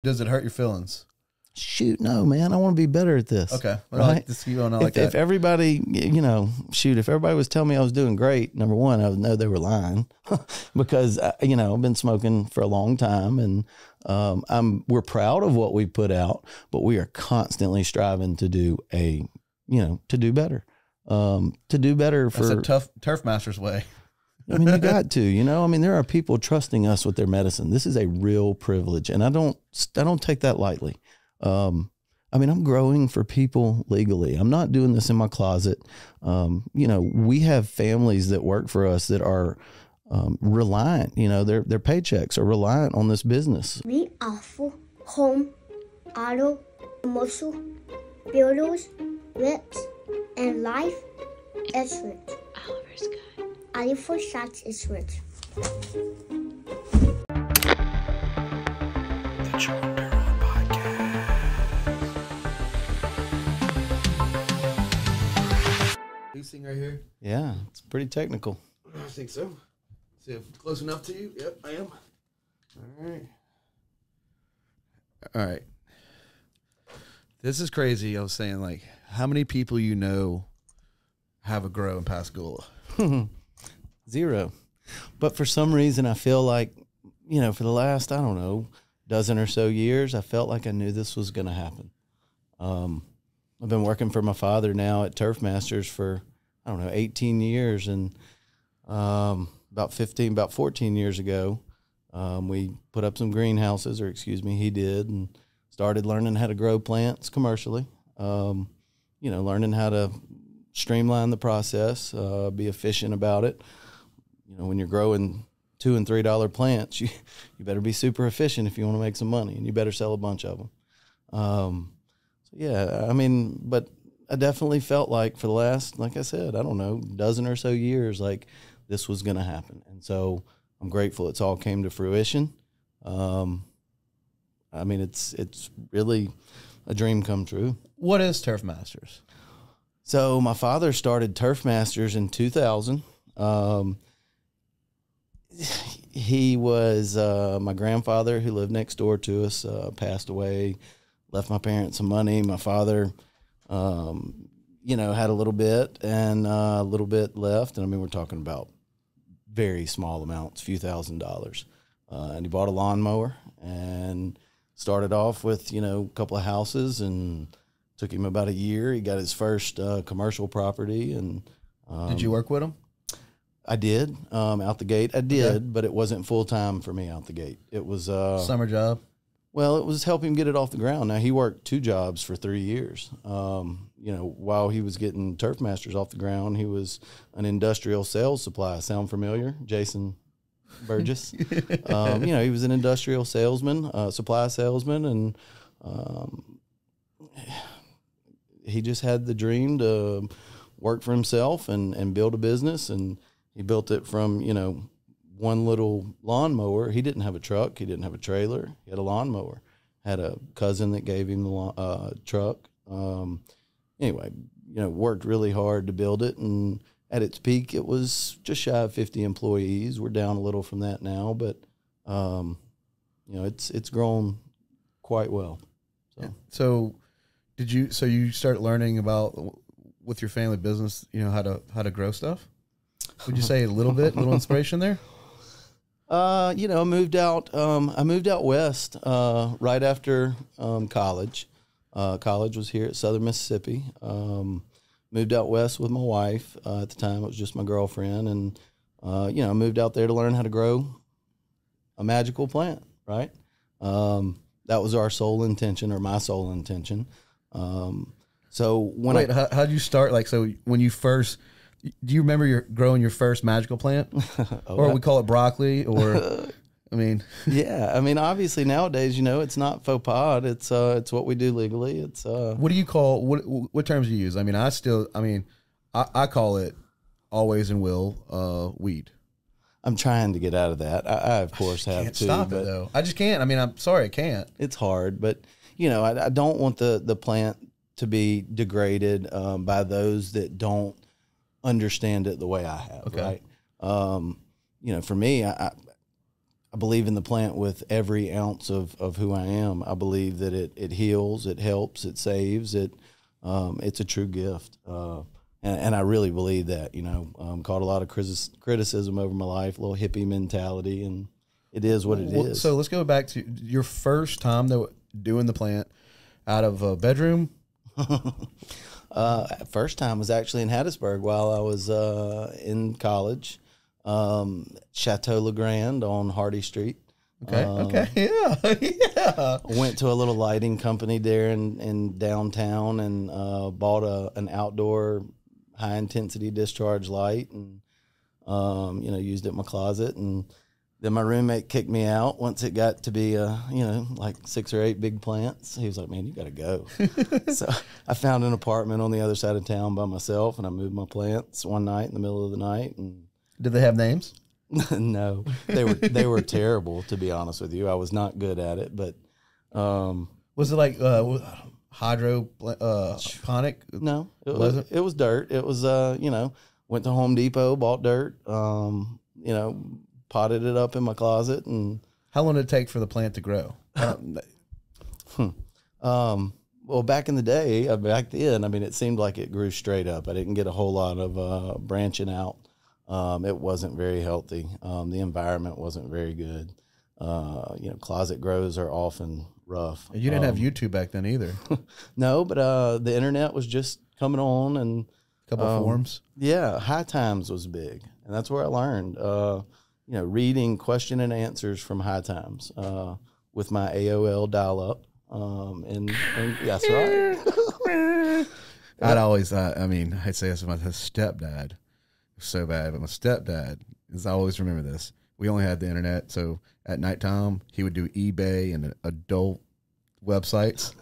Does it hurt your feelings? Shoot, no, man. I want to be better at this. Okay. Well, right? I like this. I like that. If everybody, if everybody was telling me I was doing great, number one, I would know they were lying because, I've been smoking for a long time, and we're proud of what we put out, but we are constantly striving to do to do better. To do better for. That's a turf master's way. I mean, you got to, there are people trusting us with their medicine. This is a real privilege, and I don't take that lightly. I'm growing for people legally. I'm not doing this in my closet. We have families that work for us that are reliant, their paychecks are reliant on this business. We offer home, auto, commercial, builders, reps, and life insurance. Oliver's good. Oliver Shots Insurance. The John Jones Podcast. Leasing right here? Yeah, it's pretty technical. I think so. See if it's close enough to you? Yep, I am. All right. This is crazy. I was saying, like, how many people have a grow in Pascagoula? 0. But for some reason, I feel like, for the last, dozen or so years, I felt like I knew this was going to happen. I've been working for my father now at Turf Masters for, 18 years. And about 14 years ago, we put up some greenhouses, he did, and started learning how to grow plants commercially, learning how to streamline the process, be efficient about it. When you're growing $2 and $3 plants, you better be super efficient if you want to make some money, and you better sell a bunch of them. But I definitely felt like for the last, like I said, dozen or so years, like this was going to happen. And so I'm grateful it's all came to fruition. It's really a dream come true. What is Turf Masters? So my father started Turf Masters in 2000. He was my grandfather who lived next door to us, passed away, left my parents some money. My father, had a little bit and a little bit left. And we're talking about very small amounts, few $1,000s. And he bought a lawnmower and started off with, a couple of houses, and took him about a year. He got his first commercial property. And did you work with him? I did, out the gate. I did, okay. But it wasn't full-time for me out the gate. It was summer job. Well, it was helping get it off the ground. Now, he worked 2 jobs for 3 years. While he was getting Turf Masters off the ground, he was an industrial sales supply. Sound familiar? Jason Burgess. He was an industrial salesman, supply salesman, and he just had the dream to work for himself and build a business, and he built it from, one little lawnmower. He didn't have a truck. He didn't have a trailer. He had a lawnmower. Had a cousin that gave him the truck. Worked really hard to build it, and at its peak, it was just shy of 50 employees. We're down a little from that now, but it's grown quite well. So you start learning about with your family business, how to grow stuff? Would you say a little inspiration there? I moved out west right after college. College was here at Southern Mississippi. Moved out west with my wife. At the time, it was just my girlfriend. And, I moved out there to learn how to grow a magical plant, right? That was our sole intention, or my sole intention. How'd you start? Like, so when you first... Do you remember growing your first magical plant? Or we call it broccoli, or, Yeah, obviously nowadays, it's not faux pas. It's what we do legally. It's What do you call, what terms do you use? I call it always and will weed. I'm trying to get out of that. I of course have can't to. Stop it though. I just can't. I'm sorry, I can't. It's hard, but I don't want the plant to be degraded by those that don't understand it the way I have. Okay. Right. For me, I believe in the plant with every ounce of who I am. I believe that it heals, it helps, it saves, it's a true gift. And I really believe that, caught a lot of criticism over my life, a little hippie mentality, and it is what it is. So let's go back to your first time though doing the plant out of a bedroom. First time was actually in Hattiesburg while I was in college. Chateau LeGrand on Hardy Street. Okay. Yeah. Went to a little lighting company there in downtown and bought an outdoor high intensity discharge light and used it in my closet. And then my roommate kicked me out once it got to be like 6 or 8 big plants. He was like, "Man, you got to go." So I found an apartment on the other side of town by myself, and I moved my plants one night in the middle of the night. And did they have names? No, they were terrible, to be honest with you. I was not good at it, but was it like hydroponic? No, it was dirt. It was went to Home Depot, bought dirt, potted it up in my closet. And how long did it take for the plant to grow? Well, back in the day, it seemed like it grew straight up. I didn't get a whole lot of branching out. It wasn't very healthy. The environment wasn't very good. Closet grows are often rough. And you didn't have YouTube back then either. No, but the internet was just coming on, and a couple of forums. Yeah, High Times was big, and that's where I learned. Reading question and answers from High Times with my AOL dial-up, and that's right. I'd say this about his stepdad. So bad, but my stepdad I always remember this. We only had the internet, so at nighttime he would do eBay and adult websites.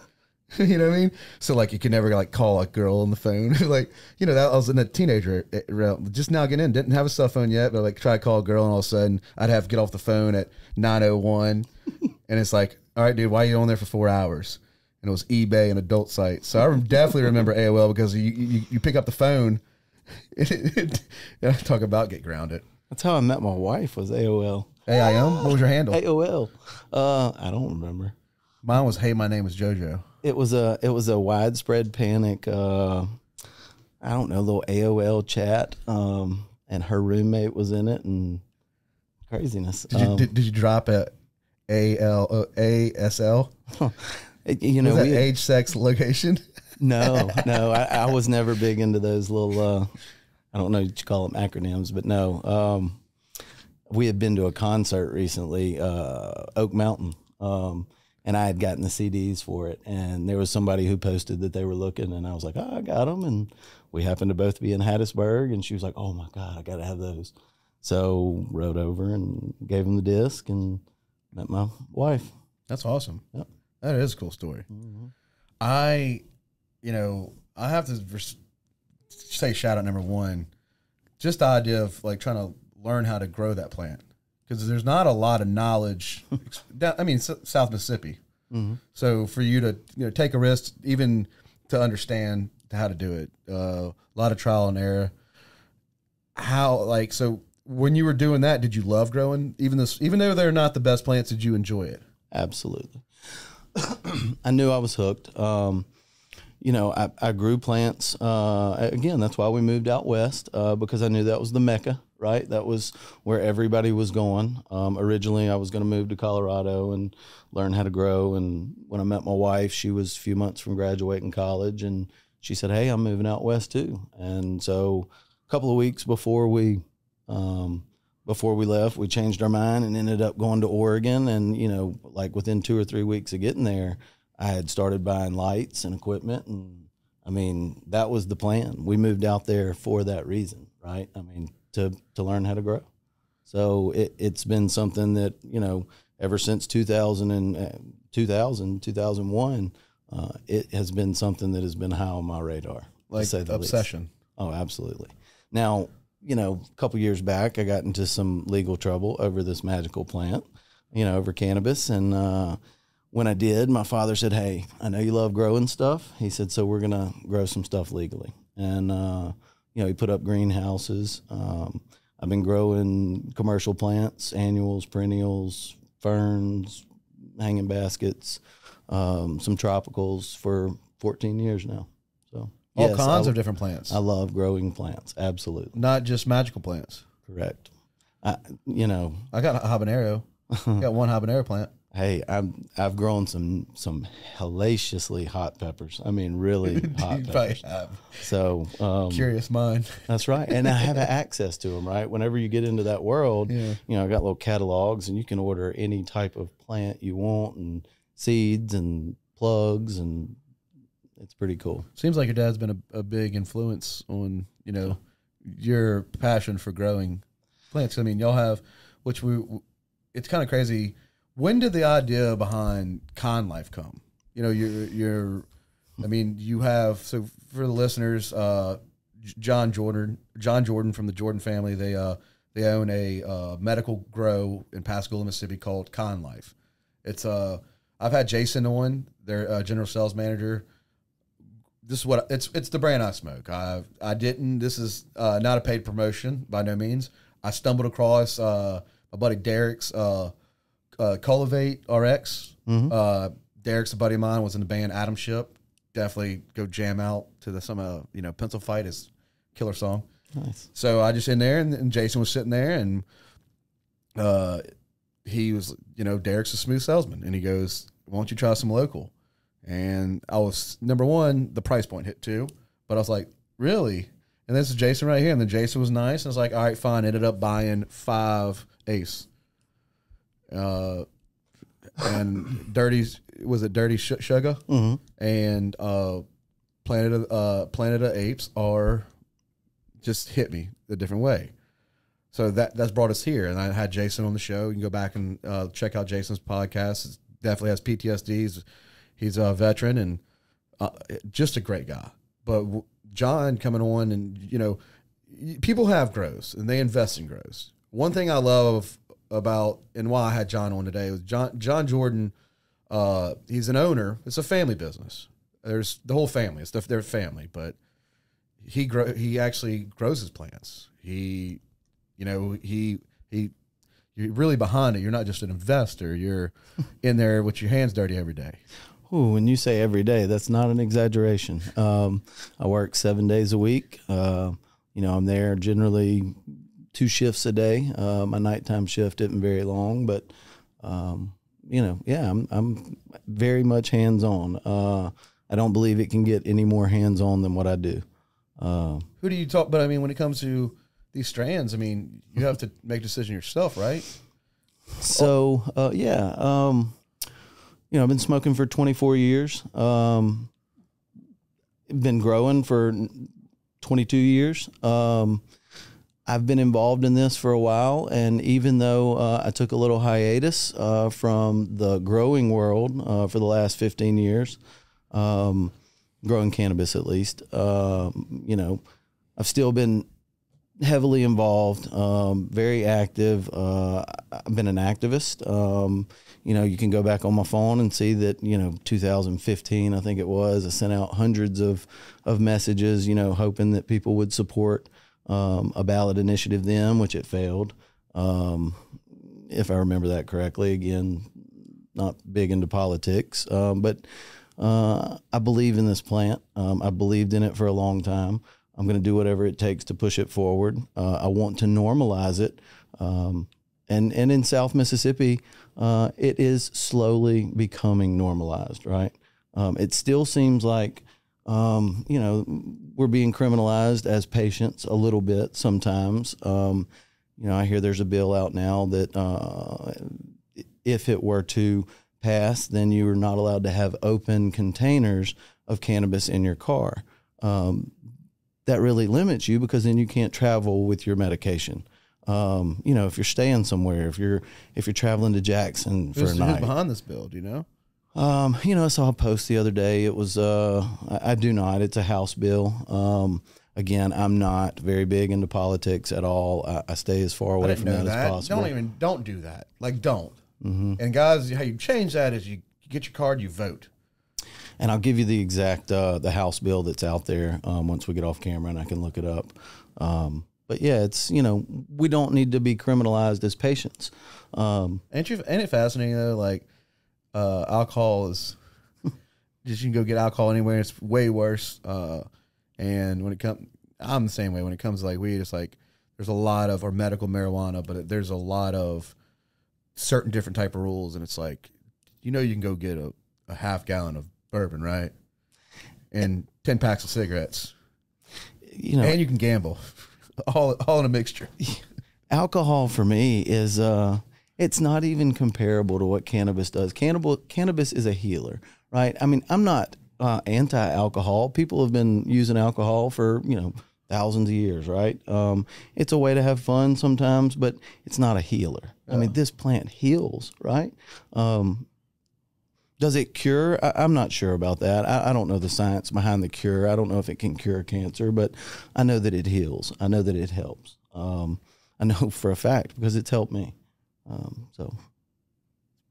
You know what I mean? So like you could never like call a girl on the phone. Like that I was in a teenager realm, just now getting in, didn't have a cell phone yet, but like try to call a girl, and all of a sudden I'd have to get off the phone at 9:01, and it's like, all right, dude, why are you on there for 4 hours? And it was eBay and adult sites. So I definitely remember AOL because you pick up the phone. Talk about get grounded. That's how I met my wife, was AOL. AIM? What was your handle? AOL. I don't remember. Mine was, "Hey, my name is JoJo." It was a widespread panic. I don't know, little AOL chat. And her roommate was in it, and craziness. Did you drop a ASL? Was that age, sex, location? No, I was never big into those little, I don't know what you call them, acronyms, but no. We had been to a concert recently, Oak Mountain, and I had gotten the CDs for it, and there was somebody who posted that they were looking, and I was like, "Oh, I got them," and we happened to both be in Hattiesburg, and she was like, "Oh my God, I got to have those." So rode over and gave him the disc and met my wife. That's awesome. Yep. That is a cool story. Mm-hmm. I have to say shout out number one, just the idea of like trying to learn how to grow that plant, because there's not a lot of knowledge. South Mississippi. Mm-hmm. So for you to take a risk, even to understand how to do it, a lot of trial and error. So when you were doing that, did you love growing? Even though they're not the best plants, did you enjoy it? Absolutely. I knew I was hooked. I grew plants. Again, that's why we moved out west, because I knew that was the Mecca, right? That was where everybody was going. Originally, I was going to move to Colorado and learn how to grow. And when I met my wife, she was a few months from graduating college, and she said, "Hey, I'm moving out west too." And so a couple of weeks before we left, we changed our mind and ended up going to Oregon. And, like within 2 or 3 weeks of getting there, I had started buying lights and equipment. And that was the plan. We moved out there for that reason, right? To learn how to grow. So it's been something that, ever since 2001, it has been something that has been high on my radar. Like to say the obsession. least. Oh, absolutely. Now, a couple years back, I got into some legal trouble over this magical plant, over cannabis. And when I did, my father said, "Hey, I know you love growing stuff." He said, "So we're going to grow some stuff legally." And, he put up greenhouses. I've been growing commercial plants, annuals, perennials, ferns, hanging baskets, some tropicals for 14 years now. So All kinds of different plants. I love growing plants. Absolutely. Not just magical plants. Correct. I got a habanero. Got one habanero plant. Hey, I've grown some hellaciously hot peppers. I mean, really hot peppers. So Curious mind. That's right, and I have access to them. Right, whenever you get into that world, I got little catalogs, and you can order any type of plant you want, and seeds and plugs, and it's pretty cool. Seems like your dad's been a big influence on your passion for growing plants. I mean, y'all have, it's kind of crazy. When did the idea behind Con Life come? You have, so for the listeners, John Jordan from the Jordan family, they own a medical grow in Pascagoula, Mississippi called Con Life. It's I've had Jason on, their general sales manager. This is it's the brand I smoke. This is not a paid promotion by no means. I stumbled across my buddy Derek's Cultivate RX. Mm-hmm. Derek's a buddy of mine, was in the band Atom Ship. Definitely go jam out to some Pencil Fight, is killer song. Nice. So I just in there, and Jason was sitting there, and he was, Derek's a smooth salesman, and he goes, "Why don't you try some local?" And I was, number one, the price point hit too, but I was like, really? And this is Jason right here, and then Jason was nice, and I was like, all right, fine. Ended up buying 5 Ace. And Dirty Sugar, mm-hmm. and Planet of Apes are just hit me a different way. So that's brought us here, and I had Jason on the show. You can go back and check out Jason's podcast. It definitely has PTSD. He's a veteran and just a great guy. But John coming on, and people have grows and they invest in grows. One thing I love about, and why I had John on today, was John Jordan. He's an owner. It's a family business. There's the whole family. It's their family, but he actually grows his plants. You're really behind it. You're not just an investor. You're in there with your hands dirty every day. Ooh, when you say every day, that's not an exaggeration. I work 7 days a week. I'm there generally 2 shifts a day. My nighttime shift isn't very long, but I'm very much hands-on. I don't believe it can get any more hands-on than what I do. Who do you talk? But I mean, when it comes to these strands, I mean, you have to make a decision yourself, right? So, I've been smoking for 24 years. Been growing for 22 years. I've been involved in this for a while, and even though I took a little hiatus from the growing world for the last 15 years, growing cannabis at least, I've still been heavily involved, very active. I've been an activist. You can go back on my phone and see that, 2015, I think it was, I sent out hundreds of messages, hoping that people would support a ballot initiative then, which it failed. If I remember that correctly, again, not big into politics, but I believe in this plant. I believed in it for a long time. I'm going to do whatever it takes to push it forward. I want to normalize it. And in South Mississippi, it is slowly becoming normalized, right? It still seems like, we're being criminalized as patients a little bit sometimes. I hear there's a bill out now that if it were to pass, then you are not allowed to have open containers of cannabis in your car. That really limits you, because then you can't travel with your medication. If you're staying somewhere, if you're traveling to Jackson for a night. Who's behind this bill? Do you know? I saw a post the other day. It was, I do not. It's a House bill. Again, I'm not very big into politics at all. I stay as far away from that as possible. Don't do that. Like, don't. Mm-hmm. And guys, how you change that is you get your card, you vote. And I'll give you the exact, the House bill that's out there once we get off camera, and I can look it up. But yeah, it's, we don't need to be criminalized as patients. Ain't it fascinating though? Like, alcohol is just, you can go get alcohol anywhere. It's way worse. And when it comes, I'm the same way. When it comes to like weed, it's like there's a lot of, or medical marijuana, but there's a lot of certain different type of rules. And it's like, you can go get a half gallon of bourbon, right? And 10 packs of cigarettes. And you can gamble. All in a mixture. Alcohol for me is it's not even comparable to what cannabis does. Cannabis is a healer, right? I mean, I'm not anti-alcohol. People have been using alcohol for thousands of years, right? It's a way to have fun sometimes, but it's not a healer. Yeah. I mean, this plant heals, right? Does it cure? I'm not sure about that. I don't know the science behind the cure. I don't know if it can cure cancer, but I know that it heals. I know that it helps. I know for a fact because it's helped me. So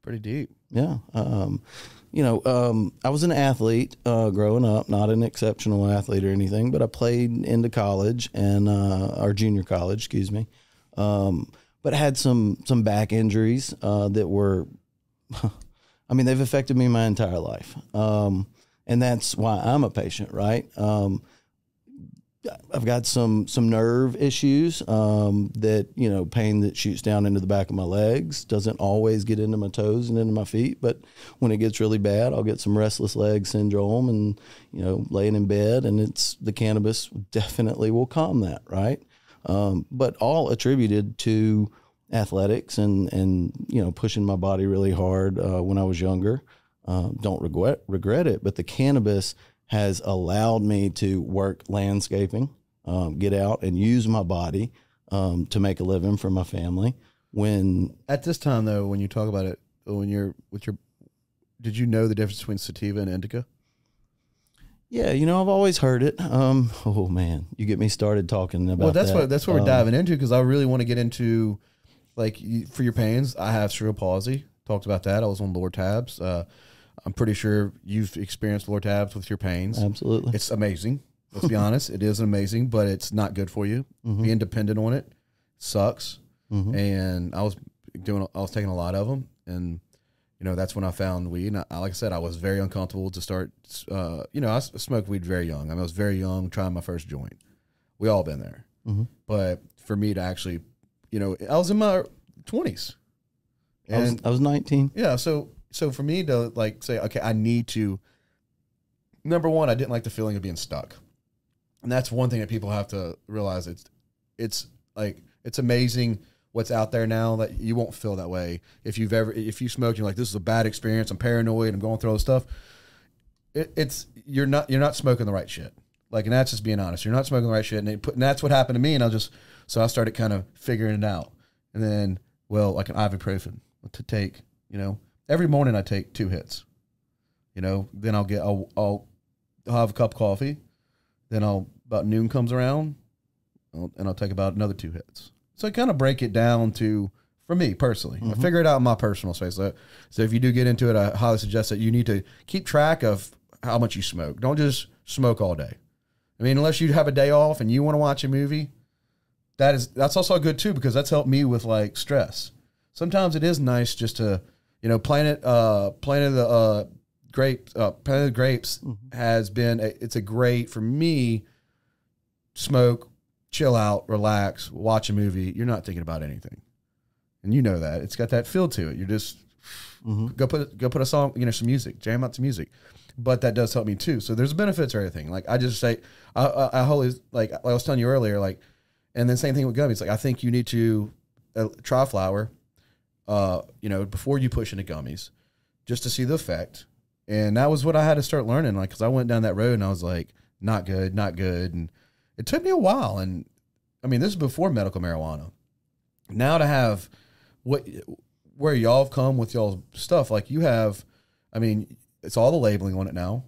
pretty deep. Yeah. I was an athlete growing up, not an exceptional athlete or anything, but I played into college and or junior college, excuse me. But had some back injuries that were I mean, they've affected me my entire life. And that's why I'm a patient, right? I've got some nerve issues that, pain that shoots down into the back of my legs, doesn't always get into my toes and into my feet. But when it gets really bad, I'll get some restless leg syndrome and, laying in bed. And the cannabis definitely will calm that, right? But all attributed to athletics and pushing my body really hard when I was younger. Don't regret it, but the cannabis has allowed me to work landscaping, get out and use my body to make a living for my family. When at this time though, when you talk about it, did you know the difference between sativa and indica? Yeah, I've always heard it. Oh man, you get me started talking about that's what we're diving into, because I really want to get into. Like, for your pains, I have cerebral palsy. Talked about that. I was on Lortabs. I'm pretty sure you've experienced Lortabs with your pains. Absolutely. It's amazing. Let's be honest. It is amazing, but it's not good for you. Mm-hmm. Being dependent on it sucks. Mm-hmm. And I was taking a lot of them. And, that's when I found weed. And like I said, I was very uncomfortable to start. I smoked weed very young. I was very young, trying my first joint. We all been there. Mm-hmm. But for me to actually... I was in my 20s. And I was 19. Yeah, so for me to say, okay, I need to. Number one, I didn't like the feeling of being stuck, and that's one thing that people have to realize. It's amazing what's out there now that you won't feel that way if you smoke. You're like, this is a bad experience. I'm paranoid. I'm going through all this stuff. You're not smoking the right shit. And that's just being honest. You're not smoking the right shit, and that's what happened to me. And so I started kind of figuring it out. And then, like an ibuprofen to take, every morning I take 2 hits, then I'll have a cup of coffee. Then about noon comes around and I'll take about another 2 hits. So I kind of break it down to, for me personally, I figure it out in my personal space. So if you do get into it, I highly suggest that you need to keep track of how much you smoke. Don't just smoke all day. I mean, unless you have a day off and you want to watch a movie, that's also good too, because that's helped me with stress. Sometimes it is nice just to, Planet of the Grapes has been, it's a great, for me, smoke, chill out, relax, watch a movie. You're not thinking about anything. And that. It's got that feel to it. You're just, go put a song, some music, jam out to music. But that does help me too. So there's benefits or everything. I just say, I always, I was telling you earlier, and then same thing with gummies. I think you need to try flower, before you push into gummies, just to see the effect. And that was what I had to start learning, because I went down that road and I was like, not good. And it took me a while. And I mean, this is before medical marijuana. Now to have where y'all have come with y'all's stuff, you have, I mean, it's all the labeling on it now.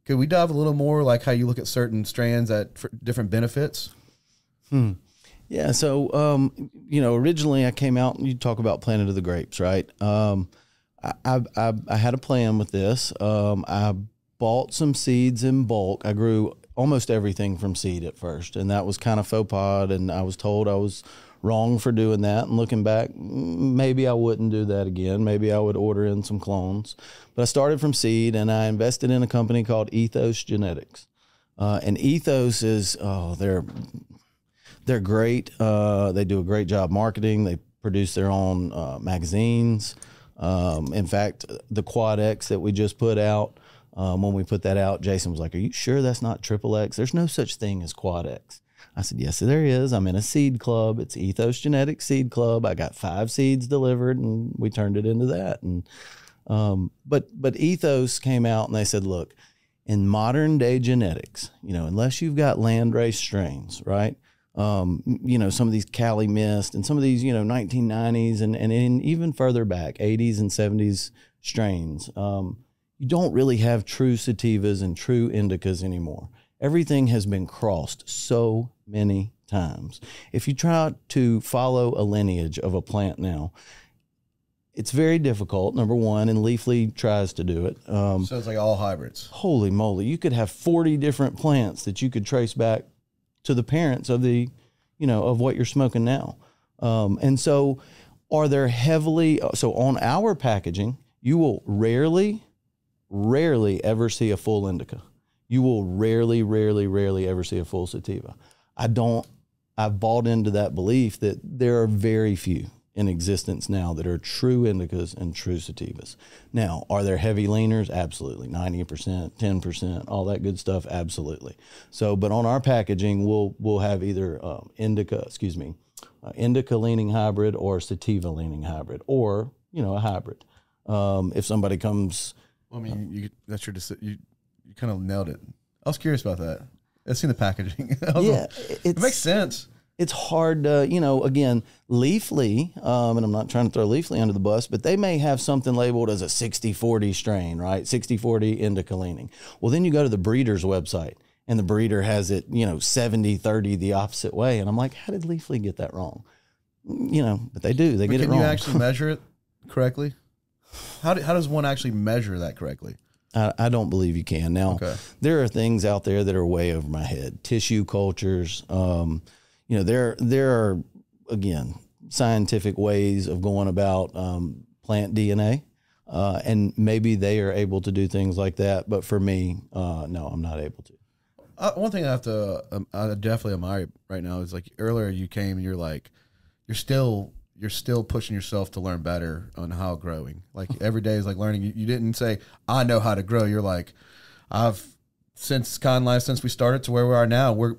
Could we dive a little more, how you look at certain strands for different benefits? Yeah. So, originally I came out and you talk about Planet of the Grapes, right? I had a plan with this. I bought some seeds in bulk. I grew almost everything from seed at first, and that was kind of faux pas, and I was told I was wrong for doing that. And looking back, maybe I wouldn't do that again. Maybe I would order in some clones. But I started from seed, and I invested in a company called Ethos Genetics. And Ethos is, they're great. They do a great job marketing. They produce their own magazines. In fact, the Quad X that we just put out, when we put that out, Jason was like, "Are you sure that's not Triple X? There's no such thing as Quad X." I said, "Yes, there is. I'm in a seed club. It's Ethos Genetics Seed Club. I got 5 seeds delivered, and we turned it into that." And but Ethos came out and they said, "Look, in modern day genetics, unless you've got landrace strains, right? Some of these Cali Mist and some of these, 1990s and even further back, 80s and 70s strains, you don't really have true sativas and true indicas anymore. Everything has been crossed so many times. If you try to follow a lineage of a plant now, it's very difficult, number one, and Leafly tries to do it. So it's like all hybrids. Holy moly. You could have 40 different plants that you could trace back to the parents of the, of what you're smoking now. And so are there so on our packaging, you will rarely ever see a full indica. You will rarely ever see a full sativa. I've bought into that belief that there are very few in existence now that are true indicas and true sativas. Now, are there heavy leaners? Absolutely. 90%, 10%, all that good stuff. Absolutely. So, but on our packaging, we'll have either indica leaning hybrid or sativa leaning hybrid, or, a hybrid. If somebody comes, I mean, you kind of nailed it. I was curious about that. I've seen the packaging. It makes sense. It's hard to, again, Leafly, and I'm not trying to throw Leafly under the bus, but they may have something labeled as a 60-40 strain, right? 60-40 indica leaning. Well, then you go to the breeder's website, and the breeder has it, 70-30 the opposite way. And I'm like, how did Leafly get that wrong? But they do. They get it wrong. Can you actually measure it correctly? How does one actually measure that correctly? I don't believe you can. Now, There are things out there that are way over my head. Tissue cultures, there are, again, scientific ways of going about plant DNA, and maybe they are able to do things like that. But for me, no, I'm not able to. One thing I definitely admire right now is, like, earlier you came and you're like, you're still pushing yourself to learn better on how growing. Like, every day is like learning. You didn't say, I know how to grow. You're like, since Cotton Life, since we started to where we are now, we're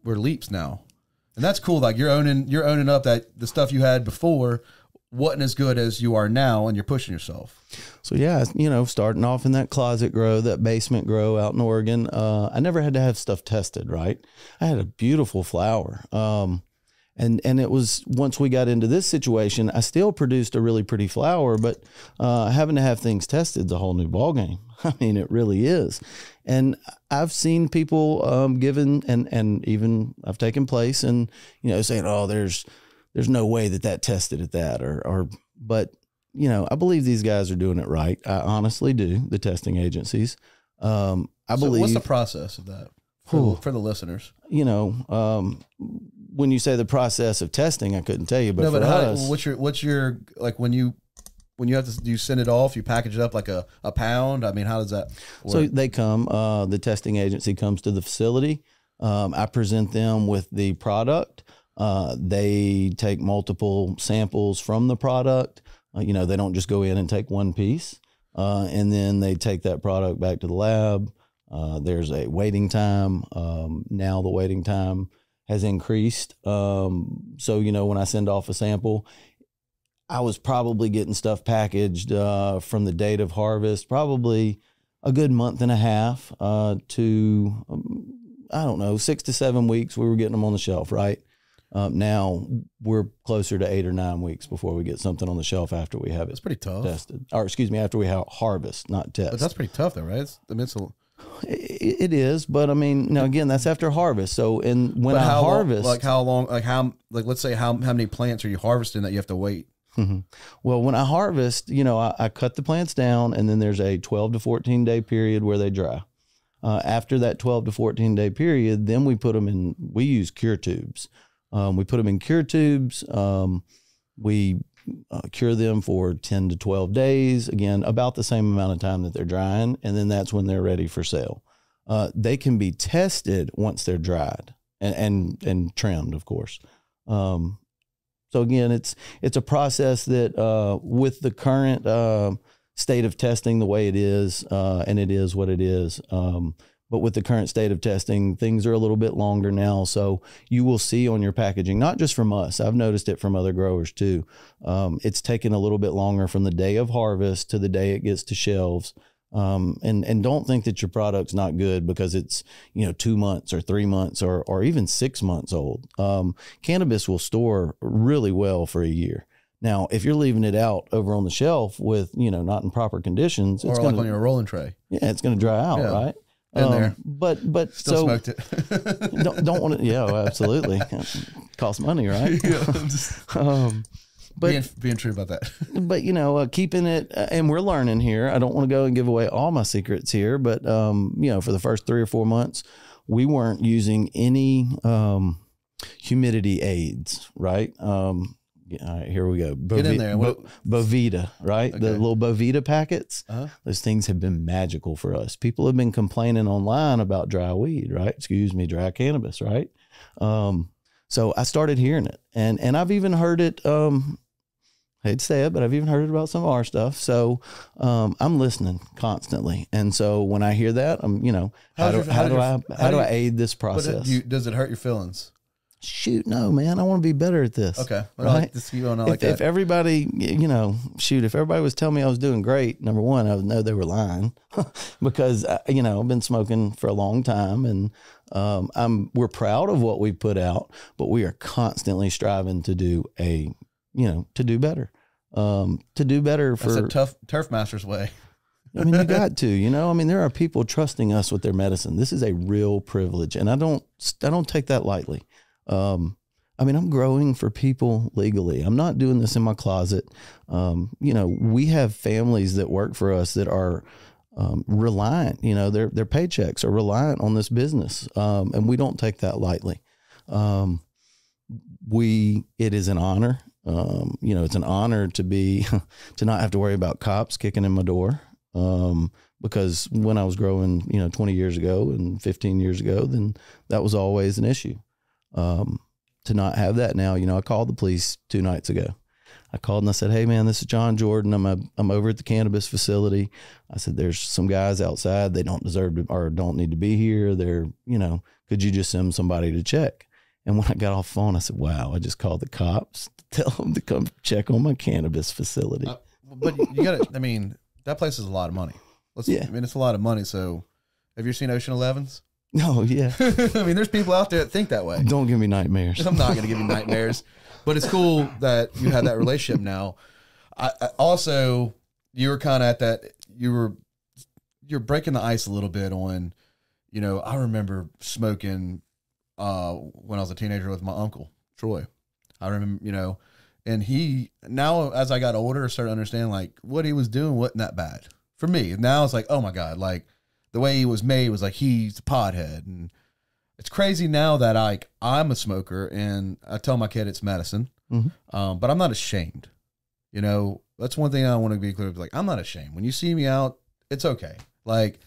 leaps now. And that's cool. Like, you're owning up that the stuff you had before wasn't as good as you are now, and you're pushing yourself. So yeah, starting off in that closet grow, that basement grow out in Oregon, I never had to have stuff tested, right? I had a beautiful flower. And it was, once we got into this situation, I still produced a really pretty flower, but having to have things tested is a whole new ballgame. I mean, it really is. And I've seen people given, and even I've taken place and, saying, oh, there's no way that tested at that, but, I believe these guys are doing it right. I honestly do, the testing agencies. I believe. What's the process of that for the listeners? When you say the process of testing, I couldn't tell you, but for us, what's your like when you have to, do you send it off, you package it up like a pound? I mean, how does that work? So they come, the testing agency comes to the facility. I present them with the product. They take multiple samples from the product. They don't just go in and take one piece. And then they take that product back to the lab. There's a waiting time. Now the waiting time has increased. So, when I send off a sample, I was probably getting stuff packaged from the date of harvest, probably a good month and a half to, 6 to 7 weeks. We were getting them on the shelf, right? Now we're closer to 8 or 9 weeks before we get something on the shelf after we have it. That's pretty tough. Tested. Or after we harvest, not test. But that's pretty tough though, right? It is, but I mean, now again, that's after harvest. So, when I harvest, let's say how many plants are you harvesting that you have to wait? Mm-hmm. Well, when I harvest, I cut the plants down, and then there's a 12 to 14 day period where they dry. After that 12 to 14 day period, then we use cure tubes. We put them in cure tubes. We cure them for 10 to 12 days, again, about the same amount of time that they're drying. And then that's when they're ready for sale. They can be tested once they're dried and trimmed, of course. So again, it's a process that with the current state of testing the way it is, and it is what it is. But with the current state of testing, things are a little bit longer now. So you will see on your packaging, not just from us, I've noticed it from other growers too. It's taken a little bit longer from the day of harvest to the day it gets to shelves. And don't think that your product's not good because it's, 2 months or 3 months or even 6 months old. Cannabis will store really well for a year. Now, if you're leaving it out over on the shelf with, not in proper conditions, it's like on your rolling tray. Yeah, it's going to dry out, right? In there. But Still smoked it. don't want to. Yeah, absolutely. Costs money, right? Yeah, but being true about that. But keeping it, and we're learning here. I don't want to go and give away all my secrets here, but for the first 3 or 4 months, we weren't using any humidity aids, right? All right, here we go. Get in there. Bovita, right? Okay. The little Bovita packets. Those things have been magical for us. People have been complaining online about dry weed, right? Dry cannabis, right? So I started hearing it, and I've even heard it. Hate to say it, but I've even heard it about some of our stuff. So I'm listening constantly, and so when I hear that, I'm how do I aid this process? Does it hurt your feelings? Shoot, no, man. I want to be better at this. Okay. Well, right? If everybody, if everybody was telling me I was doing great, number one, I would know they were lying because, I've been smoking for a long time and we're proud of what we put out, but we are constantly striving to do to do better. That's a turf master's way. I mean, you got to, there are people trusting us with their medicine. This is a real privilege. And I don't take that lightly. I'm growing for people legally. I'm not doing this in my closet. We have families that work for us that are reliant, their paychecks are reliant on this business. And we don't take that lightly. It is an honor. It's an honor to not have to worry about cops kicking in my door. Because when I was growing, 20 years ago and 15 years ago, then that was always an issue. To not have that now, I called the police 2 nights ago. I called and I said, "Hey man, this is John Jordan. I'm over at the cannabis facility." I said, "There's some guys outside. They don't deserve to, or don't need to be here. They're, could you just send somebody to check?" And when I got off the phone, I said, "Wow, I just called the cops to tell them to come check on my cannabis facility." But you got to, that place is a lot of money. It's a lot of money. So have you seen Ocean 11s? Oh, yeah. There's people out there that think that way. Don't give me nightmares. I'm not going to give you nightmares. But it's cool that you have that relationship now. I also, you were kind of at that, you're breaking the ice a little bit on, I remember smoking when I was a teenager with my uncle, Troy. I remember, and now as I got older, I started understanding like what he was doing wasn't that bad for me. Now it's like, oh my God, like the way he was made was like he's a pothead. And it's crazy now that I'm a smoker and I tell my kid it's medicine, but I'm not ashamed. That's one thing I want to be clear with. Like, I'm not ashamed. When you see me out, it's okay. Like,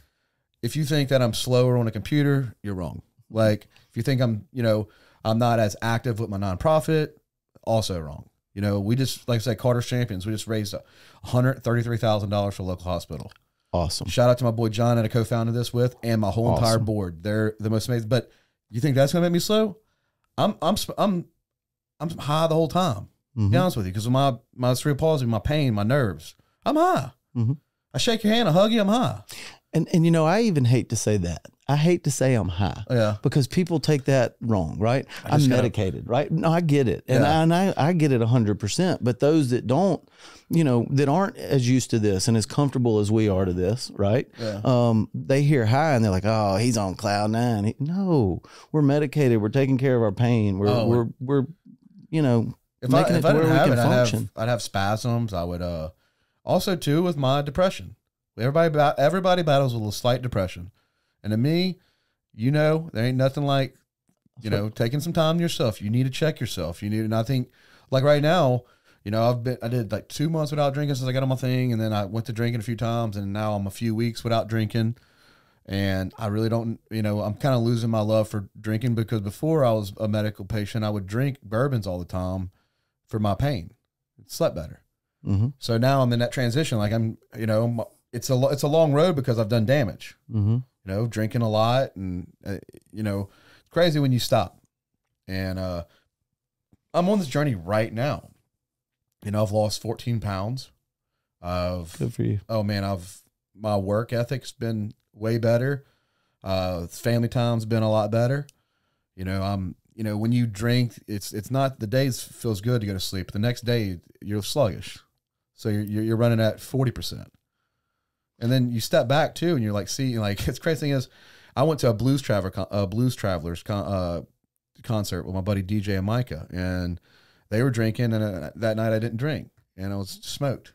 if you think that I'm slower on a computer, you're wrong. Like, if you think I'm not as active with my nonprofit, also wrong. We just, like I said, Carter's Champions, we just raised $133,000 for a local hospital. Awesome. Shout out to my boy John that I co-founded this with and my whole entire board. They're the most amazing. But you think that's going to make me slow? I'm high the whole time. To be honest with you, because of my cerebral palsy, my pain, my nerves, I'm high. I shake your hand, I hug you, I'm high. And I even hate to say that. I hate to say I'm high. Yeah. Because people take that wrong, right? I'm medicated, right? No, I get it. And I get it 100%. But those that don't, that aren't as used to this and as comfortable as we are to this, right? Yeah. They hear high and they're like, "Oh, he's on cloud 9." No, we're medicated. We're taking care of our pain. We're if I didn't have it, I'd have spasms. I would also too with my depression. Everybody battles with a slight depression. And to me, there ain't nothing like, taking some time to yourself. You need to check yourself. And I think like right now, I did like 2 months without drinking since I got on my thing. And then I went to drinking a few times, and now I'm a few weeks without drinking. And I really don't, I'm kind of losing my love for drinking, because before I was a medical patient, I would drink bourbons all the time for my pain. It slept better. Mm-hmm. So now I'm in that transition. Like it's a long road because I've done damage, drinking a lot, and, it's crazy when you stop. And I'm on this journey right now. I've lost 14 pounds. Good for you. Oh man, my work ethic's been way better. Family time's been a lot better. When you drink, it's not, the days feels good to go to sleep, but the next day you're sluggish. So you're running at 40%. And then you step back too, and you're like, it's crazy thing is, I went to a Blues Travelers concert with my buddy DJ and Micah, and they were drinking, and that night I didn't drink, and I was smoked.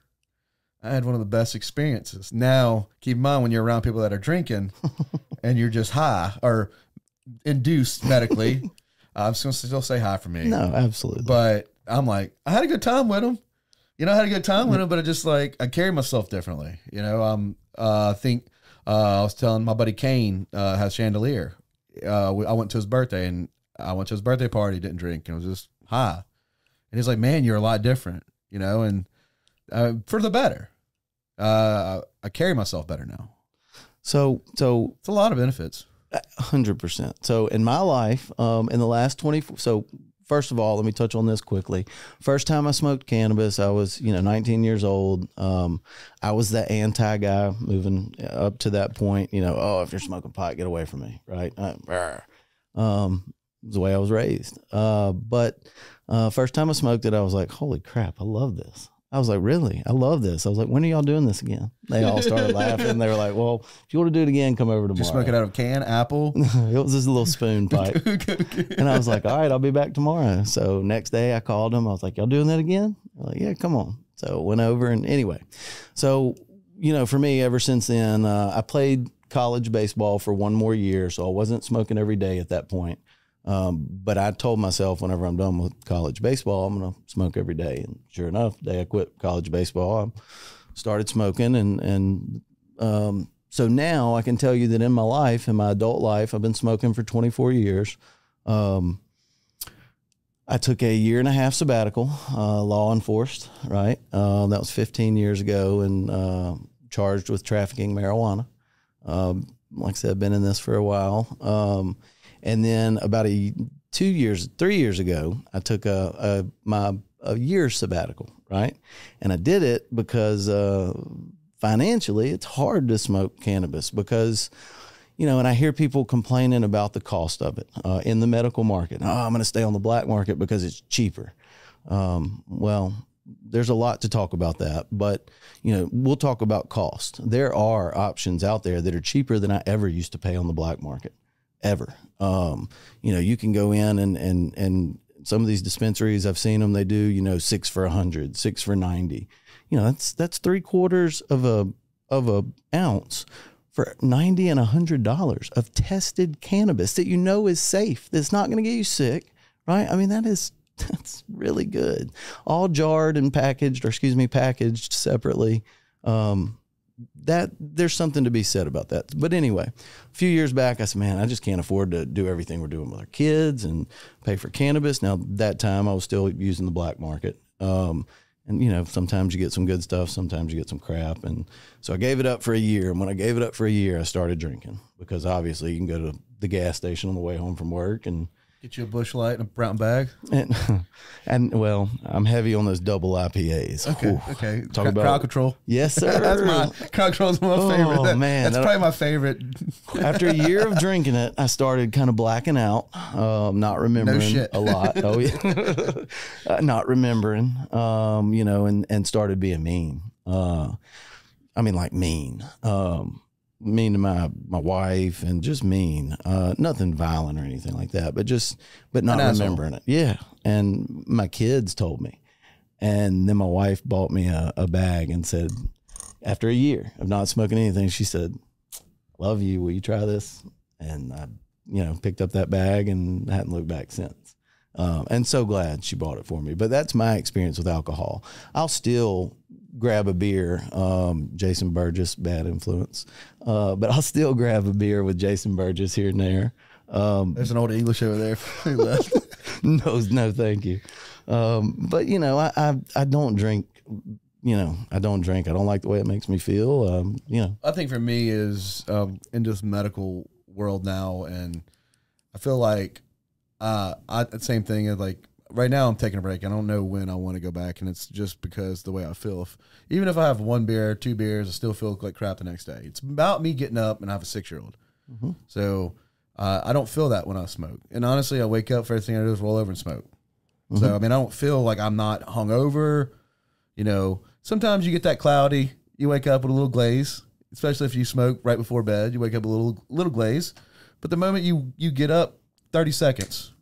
I had one of the best experiences. Now, keep in mind, when you're around people that are drinking and you're just high or induced medically, I'm just going to still say hi for me. No, absolutely. But I'm like, I had a good time with them. I had a good time with them, but I carry myself differently. I think I was telling my buddy Kane has Chandelier. I went to his birthday, and I went to his birthday party, didn't drink, and was just high. And he's like, man, you're a lot different, and for the better. I carry myself better now. So it's a lot of benefits. 100%. So in my life, in the last 24, so first of all, let me touch on this quickly. First time I smoked cannabis, I was, 19 years old. I was the anti guy moving up to that point, if you're smoking pot, get away from me. Right. It was the way I was raised. But first time I smoked it, I was like, holy crap, I love this. I was like, really? I love this. I was like, when are y'all doing this again? They all started laughing. They were like, well, if you want to do it again, come over tomorrow. Just smoke it out of a can, apple? It was just a little spoon pipe. And I was like, all right, I'll be back tomorrow. So next day I called them. I was like, y'all doing that again? They're like, yeah, come on. So went over, and anyway. So, for me, ever since then, I played college baseball for one more year. So I wasn't smoking every day at that point. But I told myself, whenever I'm done with college baseball, I'm going to smoke every day. And sure enough, the day I quit college baseball, I started smoking. And so now I can tell you that in my life, in my adult life, I've been smoking for 24 years. I took a 1.5-year sabbatical, law enforced, right? That was 15 years ago, and charged with trafficking marijuana. Like I said, I've been in this for a while. And then about 3 years ago, I took a year sabbatical, right? And I did it because financially, it's hard to smoke cannabis because, and I hear people complaining about the cost of it in the medical market. Oh, I'm going to stay on the black market because it's cheaper. Well, there's a lot to talk about that, but, we'll talk about cost. There are options out there that are cheaper than I ever used to pay on the black market. Ever. You can go in and some of these dispensaries, I've seen them, they do, 6 for $100, 6 for $90. That's 3/4 of a ounce for $90 and $100 of tested cannabis that is safe. That's not going to get you sick, right? I mean, that's really good. All jarred and packaged separately. That there's something to be said about that. But anyway, a few years back, I said, man, I just can't afford to do everything we're doing with our kids and pay for cannabis. Now, that time I was still using the black market. And sometimes you get some good stuff, sometimes you get some crap. And so I gave it up for a year. And when I gave it up for a year, I started drinking, because obviously you can go to the gas station on the way home from work and get you a Busch Light and a brown bag. And well, I'm heavy on those double IPAs. Okay. Talk about crowd control. Yes, sir. Crowd control is my favorite. Oh, man. That's probably my favorite. After a year of drinking it, I started kind of blacking out, not remembering a lot. Oh yeah. Not remembering, and started being mean. Mean to my wife, and just mean, nothing violent or anything like that, but not remembering it. Yeah. And my kids told me, and then my wife bought me a bag and said, after a year of not smoking anything, she said, love you. Will you try this? And I, picked up that bag and hadn't looked back since. And so glad she bought it for me. But that's my experience with alcohol. I'll still grab a beer. Jason Burgess, bad influence. But I'll still grab a beer with Jason Burgess here and there. There's an old English over there. No, thank you. But I don't drink. I don't drink. I don't like the way it makes me feel. I think for me is in this medical world now, and I feel like same thing as like right now I'm taking a break. I don't know when I want to go back, and it's just because the way I feel. Even if I have 1 beer, 2 beers, I still feel like crap the next day. It's about me getting up, and I have a 6-year-old. Mm-hmm. So I don't feel that when I smoke. And honestly, I wake up, first thing I do is roll over and smoke. Mm-hmm. So, I mean, I don't feel like I'm not hungover. Sometimes you get that cloudy. You wake up with a little glaze, especially if you smoke right before bed. You wake up with a little glaze. But the moment you get up, 30 seconds,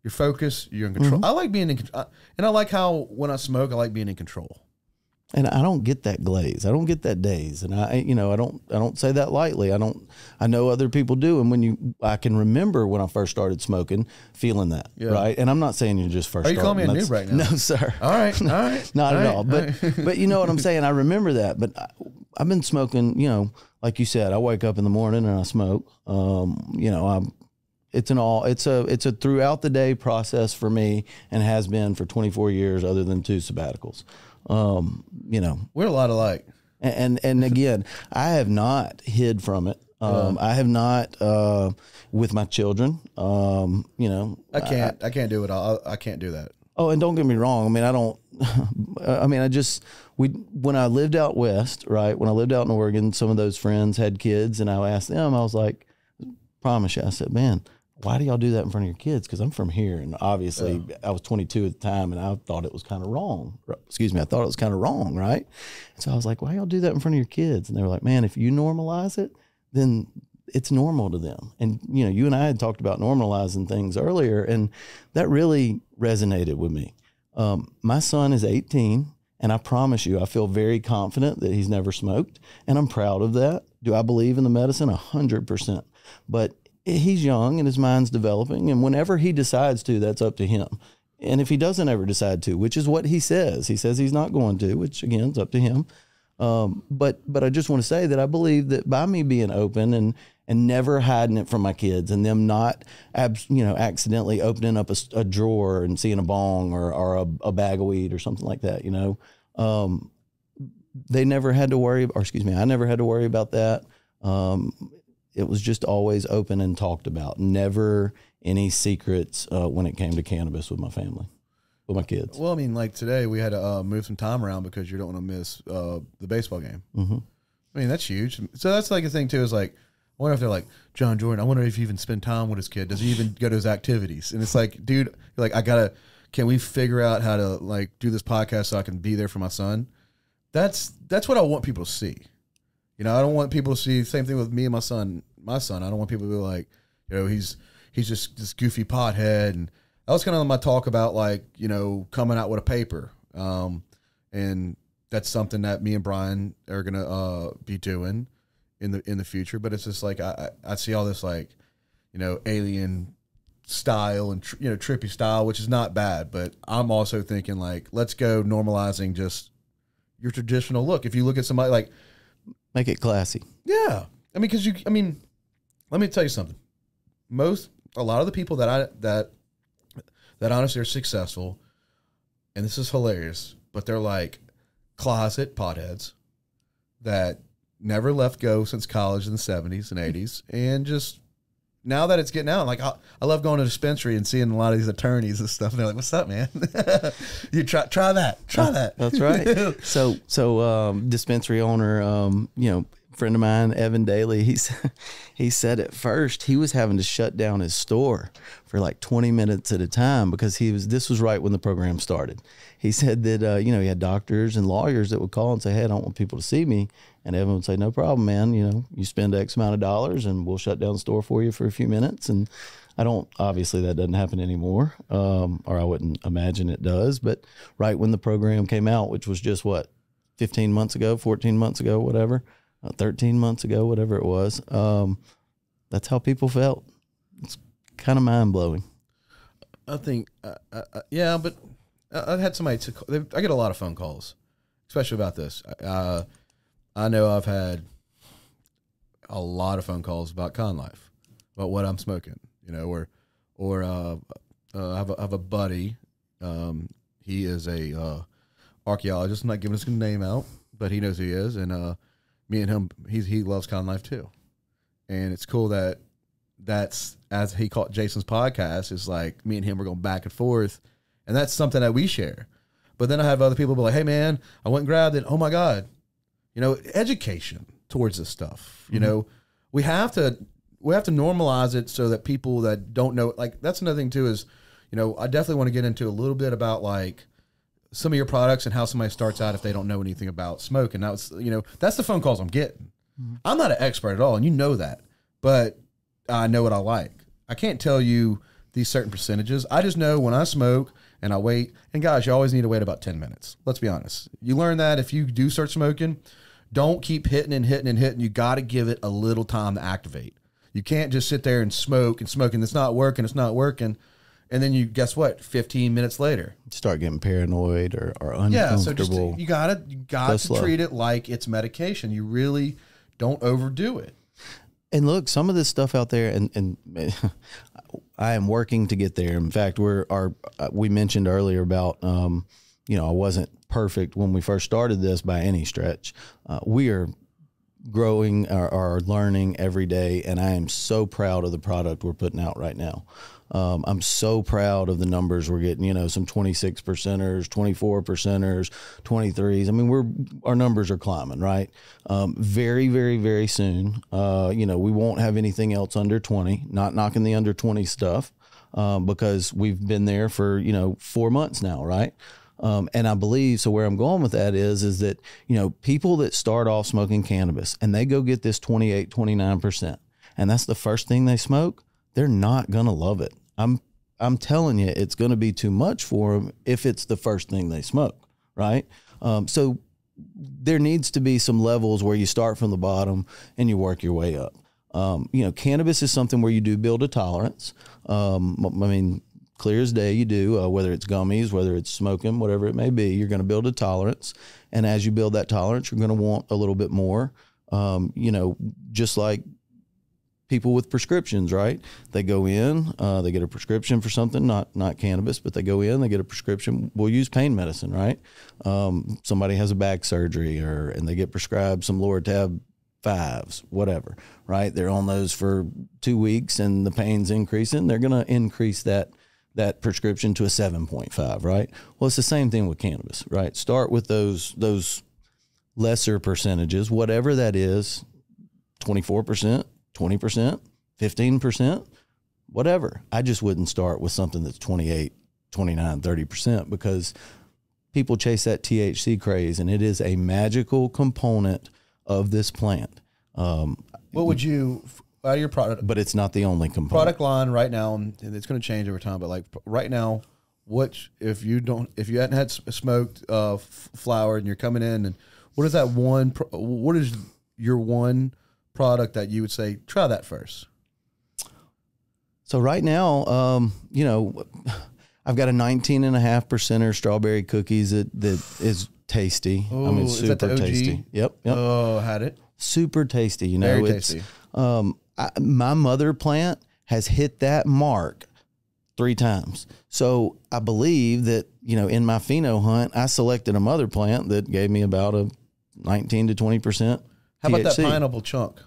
you're focused, you're in control. Mm-hmm. I like being in control. And I like how when I smoke, I like being in control. And I don't get that glaze. I don't get that daze. And I don't say that lightly. I know other people do. And I can remember when I first started smoking, feeling that, right? And I'm not saying you're just first. Are you calling me a noob right now? No, sir. All right. Not at all. But you know what I'm saying? I remember that. But I've been smoking, like you said, I wake up in the morning and I smoke. It's a throughout the day process for me, and has been for 24 years, other than 2 sabbaticals. We're a lot alike. And again, I have not hid from it. I have not, with my children, I can't do it all. I can't do that. Oh, and don't get me wrong. I mean, I don't, when I lived out west, right, when I lived out in Oregon, some of those friends had kids, and I asked them, I was like, promise you, I said, man, why do y'all do that in front of your kids? Because I'm from here, and obviously I was 22 at the time, and I thought it was kind of wrong. Excuse me, I thought it was kind of wrong, right? And so I was like, why y'all do that in front of your kids? And they were like, man, if you normalize it, then it's normal to them. And, you and I had talked about normalizing things earlier, and that really resonated with me. My son is 18, and I promise you, I feel very confident that he's never smoked, and I'm proud of that. Do I believe in the medicine? 100%. But he's young and his mind's developing, and whenever he decides to, that's up to him. And if he doesn't ever decide to, which is what he says he's not going to, which again is up to him. But I just want to say that I believe that by me being open and never hiding it from my kids, and them not accidentally opening up a drawer and seeing a bong or a bag of weed or something like that, they never had to worry, or excuse me, I never had to worry about that. It was just always open and talked about. Never any secrets when it came to cannabis with my family, with my kids. Well, I mean, like today we had to move some time around because you don't want to miss the baseball game. Mm-hmm. I mean, that's huge. So that's like a thing too, is like, I wonder if they're like, John Jordan, I wonder if you even spend time with his kid. Does he even go to his activities? And it's like, dude, like can we figure out how to like do this podcast so I can be there for my son? That's what I want people to see. I don't want people to see, same thing with me and my son. I don't want people to be like, he's just this goofy pothead. And that was kind of my talk about like, coming out with a paper. And that's something that me and Brian are going to be doing in the future. But it's just like, I see all this like, alien style and, trippy style, which is not bad. But I'm also thinking like, let's go normalizing just your traditional look. If you look at somebody like, make it classy. Yeah. Let me tell you something. A lot of the people that honestly are successful, and this is hilarious, but they're like closet potheads that never left go since college in the 70s and 80s, and just now that it's getting out, like I love going to a dispensary and seeing a lot of these attorneys and stuff. And they're like, "What's up, man? You try that." That's right. So dispensary owner, friend of mine, Evan Daly, he said at first he was having to shut down his store for like 20 minutes at a time because this was right when the program started. He said that, he had doctors and lawyers that would call and say, hey, I don't want people to see me. And Evan would say, no problem, man. You spend X amount of dollars and we'll shut down the store for you for a few minutes. And obviously that doesn't happen anymore. Or I wouldn't imagine it does. But right when the program came out, which was just 14 months ago, whatever. 13 months ago, whatever it was. That's how people felt. It's kind of mind blowing. I think, yeah, but I've had somebody I get a lot of phone calls, especially about this. I know I've had a lot of phone calls about Con Life, about what I'm smoking, or I have a buddy. He is a archaeologist. I'm not giving his name out, but he knows who he is, and me and him, he loves Con Life too, and it's cool that's, as he called Jason's podcast, is like me and him were going back and forth, and that's something that we share. But then I have other people be like, hey man, I went and grabbed it. Oh my God. Education towards this stuff. We have to normalize it so that people that don't know, like, that's another thing too is, I definitely want to get into a little bit about like some of your products and how somebody starts out if they don't know anything about smoke. And that's the phone calls I'm getting. Mm-hmm. I'm not an expert at all, and you know that, but I know what I like. I can't tell you these certain percentages. I just know when I smoke and I wait, and guys, you always need to wait about 10 minutes. Let's be honest. You learn that if you do start smoking, don't keep hitting and hitting and hitting. You got to give it a little time to activate. You can't just sit there and smoke, and it's not working. And then guess what? 15 minutes later, start getting paranoid or uncomfortable. Yeah, so just, you got to treat it like it's medication. You really don't overdo it. And look, some of this stuff out there, and I am working to get there. In fact, we mentioned earlier about, I wasn't perfect when we first started this by any stretch. We are growing or learning every day, and I am so proud of the product we're putting out right now. I'm so proud of the numbers we're getting, some 26 percenters, 24 percenters, 23s. I mean, our numbers are climbing, right? Very, very, very soon. We won't have anything else under 20, not knocking the under 20 stuff, because we've been there for, 4 months now, right? And I believe, so where I'm going with that is that, people that start off smoking cannabis and they go get this 28, 29%, and that's the first thing they smoke, they're not going to love it. I'm telling you, it's going to be too much for them if it's the first thing they smoke, right? So there needs to be some levels where you start from the bottom and you work your way up. Cannabis is something where you do build a tolerance. Clear as day you do, whether it's gummies, whether it's smoking, whatever it may be, you're going to build a tolerance. And as you build that tolerance, you're going to want a little bit more, just like people with prescriptions, right? They go in, they get a prescription for something, not cannabis, but they go in, they get a prescription. We'll use pain medicine, right? Somebody has a back surgery and they get prescribed some Loratab 5s, whatever, right? They're on those for 2 weeks and the pain's increasing. They're going to increase that prescription to a 7.5, right? Well, it's the same thing with cannabis, right? Start with those lesser percentages, whatever that is, 24%, 20%, 15%, whatever. I just wouldn't start with something that's 28, 29, 30%, because people chase that THC craze, and it is a magical component of this plant. What would you, out of your product? But it's not the only component. Product line right now, and it's going to change over time, but like right now, if you hadn't had smoked flower and you're coming in, and what is your one product that you would say, try that first? So right now, I've got a 19.5% strawberry cookies that is tasty. Ooh, super tasty. Yep. Oh, had it. Super tasty. Very tasty. My mother plant has hit that mark 3 times. So I believe that, in my pheno hunt, I selected a mother plant that gave me about a 19 to 20%. How about that pineapple chunk?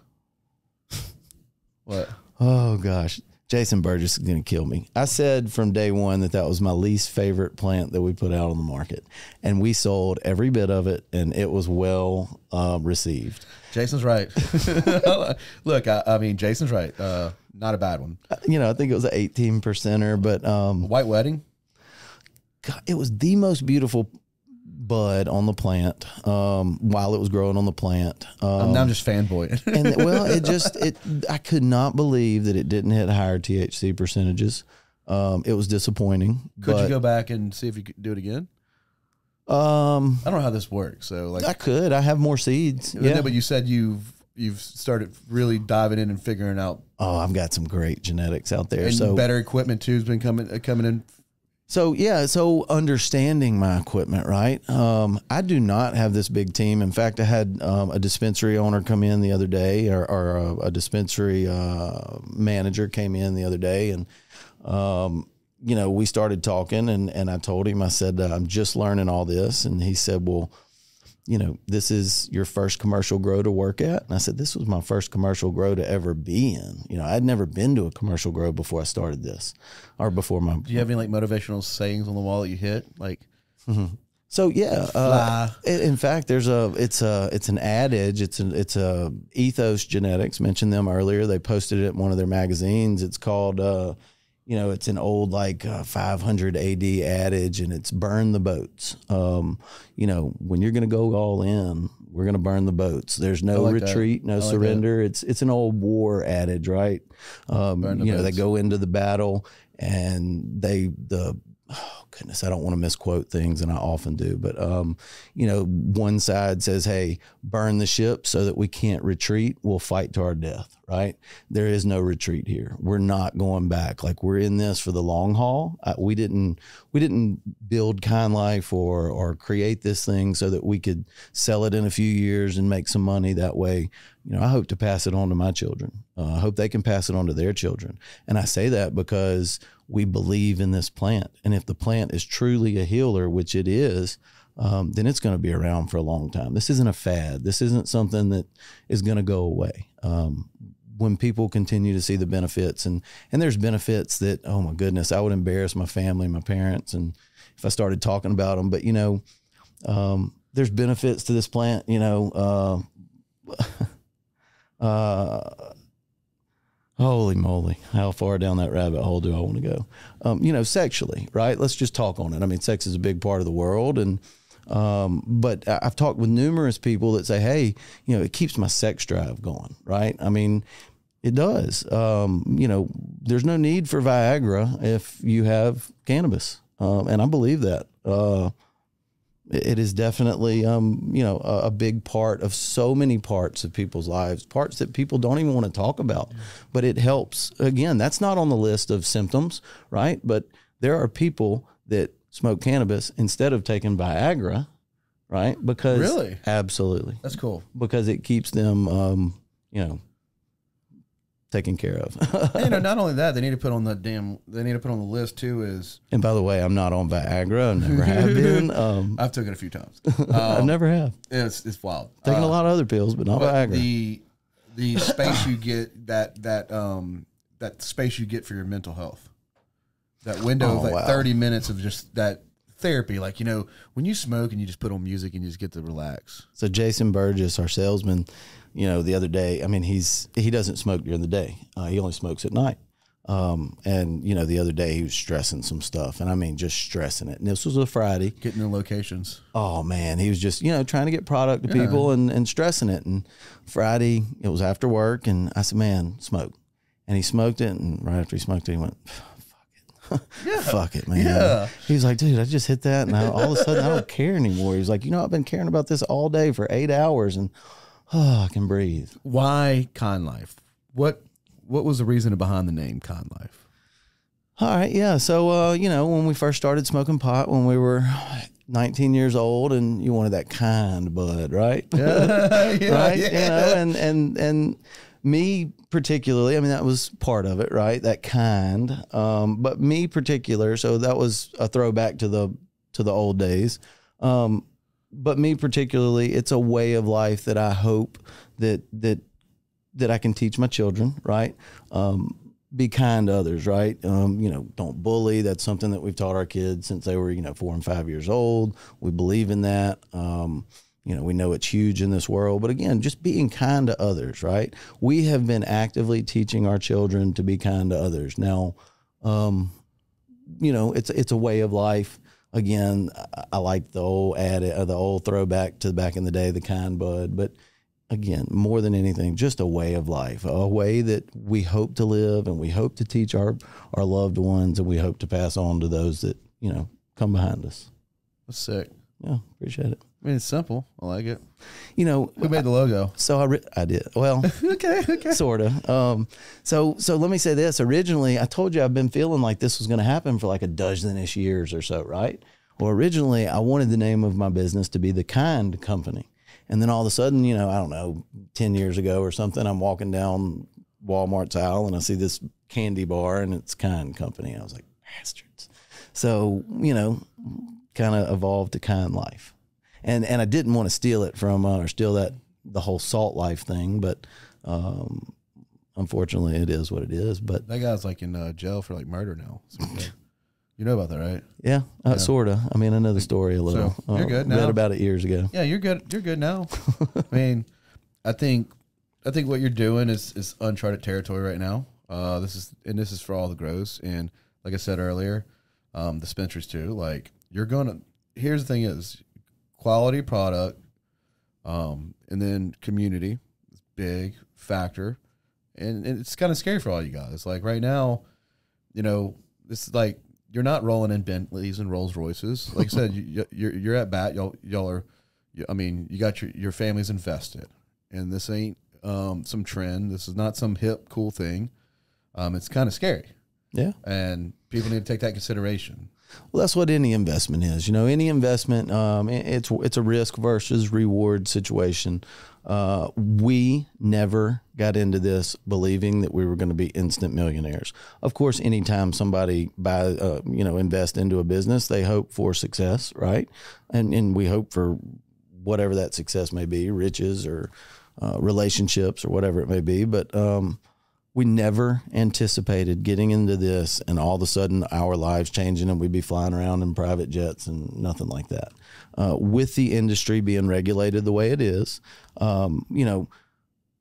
What? Oh, gosh. Jason Burgess is going to kill me. I said from day one that was my least favorite plant that we put out on the market. And we sold every bit of it, and it was well received. Jason's right. Look, I mean, Jason's right. Not a bad one. I think it was an 18%er, but White Wedding? God, it was the most beautiful bud on the plant while it was growing on the plant. Now I'm just fanboying. And well, I could not believe that it didn't hit higher THC percentages. It was disappointing. Could you go back and see if you could do it again? I don't know how this works. So like, I have more seeds. Yeah, but you said you've started really diving in and figuring out. Oh, I've got some great genetics out there. And so better equipment too has been coming in. So yeah, so understanding my equipment, right? I do not have this big team. In fact, I had a dispensary owner come in the other day, or a dispensary manager came in the other day, and you know, we started talking, and I told him, I said, I'm just learning all this, and he said, well, you know, this is your first commercial grow to work at? And I said, this was my first commercial grow to ever be in. You know, I'd never been to a commercial grow before I started this, or before my. Do you have any like motivational sayings on the wall that you hit? Like, So yeah, in fact, it's an adage. It's a Ethos Genetics, mentioned them earlier. They posted it in one of their magazines. It's called, you know, it's an old like 500 AD adage, and it's burn the boats. You know, when you're going to go all in, we're going to burn the boats. There's no retreat, no surrender. It's an old war adage, right? You know, they go into the battle, and oh goodness, I don't want to misquote things, and I often do, but you know, one side says, hey, burn the ship so that we can't retreat. We'll fight to our death, right? There is no retreat here. We're not going back. Like, we're in this for the long haul. We didn't build Kind Life or create this thing so that we could sell it in a few years and make some money that way. You know, I hope to pass it on to my children. I hope they can pass it on to their children. And I say that because we believe in this plant. And if the plant is truly a healer, which it is, then it's going to be around for a long time. This isn't a fad. This isn't something that is going to go away. When people continue to see the benefits, and there's benefits that, oh my goodness, I would embarrass my family, my parents, and if I started talking about them, but you know, there's benefits to this plant, you know, holy moly, how far down that rabbit hole do I want to go? You know, sexually, right? Let's just talk on it. I mean, sex is a big part of the world, and but I've talked with numerous people that say, hey, you know, it keeps my sex drive going, right? I mean, it does. You know, there's no need for Viagra if you have cannabis, and I believe that. It is definitely, you know, a big part of so many parts of people's lives, parts that people don't even want to talk about, but it helps. Again, that's not on the list of symptoms, right? But there are people that smoke cannabis instead of taking Viagra, right? Because really, absolutely, that's cool, because it keeps them, you know, taken care of. And, you know, not only that, they need to put on the list too is, and by the way, I'm not on Viagra. I never have been. I've taken it a few times. I never have. It's wild. Taken a lot of other pills, but not Viagra. The space you get, that space you get for your mental health, that window of like 30 minutes of just that therapy, like, you know, when you smoke and you just put on music and you just get to relax. So Jason Burgess, our salesman, you know, the other day, I mean, he doesn't smoke during the day. He only smokes at night. And you know, the other day he was stressing some stuff, and I mean, just stressing it. And this was a Friday. Getting the locations. Oh man, he was just, you know, trying to get product to people and stressing it. And Friday, it was after work, and I said, man, smoke. And he smoked it, and right after he smoked it, he went, fuck it, man. Yeah. He was like, dude, I just hit that, and all of a sudden I don't care anymore. He was like, you know, I've been caring about this all day for 8 hours, and I can breathe. Why Kind Life? What was the reason behind the name Kind Life? All right, yeah. So, you know, when we first started smoking pot, when we were 19 years old, and you wanted that kind bud, right? Yeah, right? Yeah. You know, and me particularly, I mean, that was part of it, right? That kind. But me particular, so that was a throwback to the old days. But me particularly, it's a way of life that I hope that I can teach my children, right? Be kind to others, right? You know, don't bully. That's something that we've taught our kids since they were, you know, 4 and 5 years old. We believe in that. You know, we know it's huge in this world, but again, just being kind to others, right? We have been actively teaching our children to be kind to others. Now, you know, it's a way of life. Again, I like the old throwback to back in the day, the kind bud, but again, more than anything, just a way of life, a way that we hope to live, and we hope to teach our loved ones, and we hope to pass on to those that, you know, come behind us. That's sick. Yeah, appreciate it. I mean, it's simple. I like it. You know, Who made the logo? So I did. Well, Okay. sort of. So let me say this. Originally, I told you I've been feeling like this was going to happen for like a dozen-ish years or so, right? Well, originally, I wanted the name of my business to be The Kind Company. And then all of a sudden, you know, I don't know, 10 years ago or something, I'm walking down Walmart's aisle and I see this candy bar and it's Kind Company. I was like, bastards. So, you know, kind of evolved to Kind Life. And I didn't want to steal it from or steal the whole Salt Life thing, but unfortunately it is what it is. But that guy's like in jail for like murder now. So, you know about that, right? Yeah. Sort of. I mean, I know the story a little. So you're good now. Read about it years ago. Yeah, you're good. You're good now. I mean, I think what you're doing is uncharted territory right now. This is for all the grows, and like I said earlier, dispensaries too. Like here's the thing is quality product, and then community is big factor, and it's kind of scary for all you guys. Like right now, you know, this is like you're not rolling in Bentleys and Rolls Royces. Like I said, you're at bat. Y'all are. I mean, you got your family's invested, and this ain't some trend. This is not some hip cool thing. It's kind of scary. Yeah, and people need to take that consideration. Well, that's what any investment is. You know, any investment, it's a risk versus reward situation. We never got into this believing that we were going to be instant millionaires. Of course, anytime somebody invest into a business, they hope for success, right? And we hope for whatever that success may be, riches or relationships or whatever it may be. But we never anticipated getting into this and all of a sudden our lives changing and we'd be flying around in private jets and nothing like that. With the industry being regulated the way it is, you know,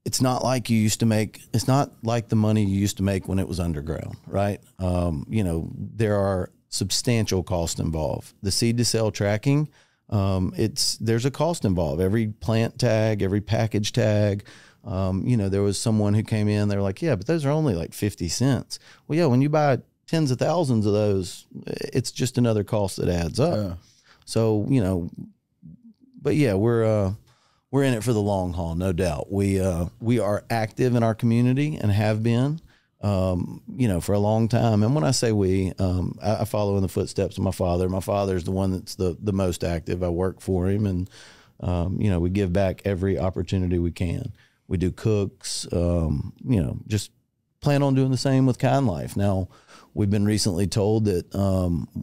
it's not like it's not like the money you used to make when it was underground, right? You know, there are substantial costs involved. The seed to sale tracking, there's a cost involved. Every plant tag, every package tag. You know, there was someone who came in, they were like, yeah, but those are only like 50 cents. Well, yeah, when you buy tens of thousands of those, it's just another cost that adds up. Yeah. So, you know, but yeah, we're in it for the long haul, no doubt. We are active in our community and have been, you know, for a long time. And when I say I follow in the footsteps of my father. My father's the one that's the most active. I work for him and, you know, we give back every opportunity we can. We do cooks, you know, just plan on doing the same with Kind Life. Now, we've been recently told that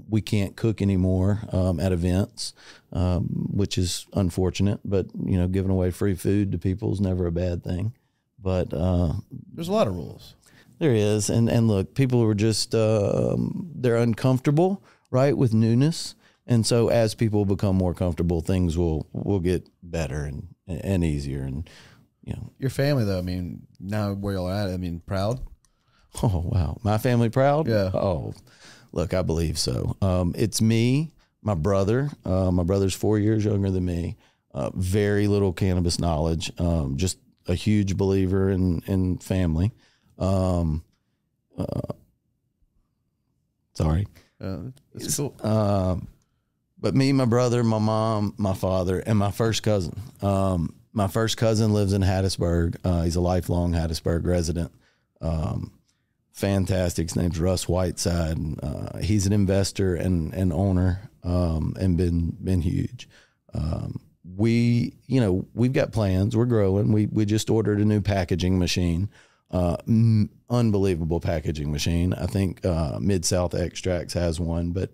we can't cook anymore at events, which is unfortunate. But, you know, giving away free food to people is never a bad thing. But there's a lot of rules. There is. And look, people are just, they're uncomfortable, right, with newness. And so as people become more comfortable, things will get better and easier. And, you know, your family, though, I mean, now where y'all at, I mean, proud? Oh, wow. My family proud? Yeah. Oh, look, I believe so. It's me, my brother. My brother's 4 years younger than me. Very little cannabis knowledge. Just a huge believer in family. Sorry. That's cool. But me, my brother, my mom, my father, and my first cousin. My first cousin lives in Hattiesburg. He's a lifelong Hattiesburg resident. Fantastic. His name's Russ Whiteside. He's an investor and owner, and been huge. We've got plans. We're growing. We just ordered a new packaging machine. Unbelievable packaging machine. I think Mid-South Extracts has one, but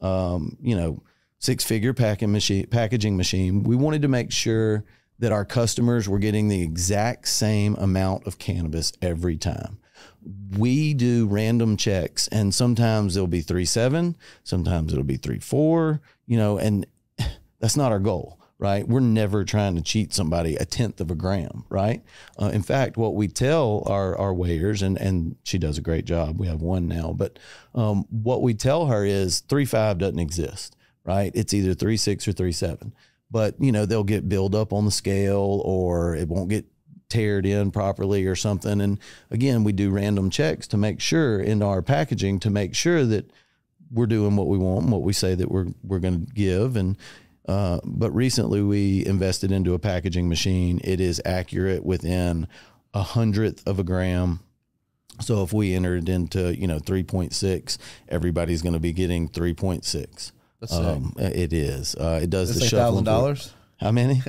you know, 6-figure packaging machine. We wanted to make sure that our customers were getting the exact same amount of cannabis every time. We do random checks, and sometimes it'll be 3.7, sometimes it'll be 3.4, you know, and that's not our goal, right? We're never trying to cheat somebody 1/10 of a gram, right? In fact, what we tell our weighers, and she does a great job. We have one now, but what we tell her is 3.5 doesn't exist, right? It's either 3.6 or 3.7. But, you know, they'll get build up on the scale or it won't get teared in properly or something. And again, we do random checks to make sure in our packaging to make sure that we're doing what we want and what we say that we're going to give. And But recently we invested into a packaging machine. It is accurate within 100th of a gram. So if we entered into, 3.6, everybody's going to be getting 3.6. It is. It does the shuffling. $1,000? How many?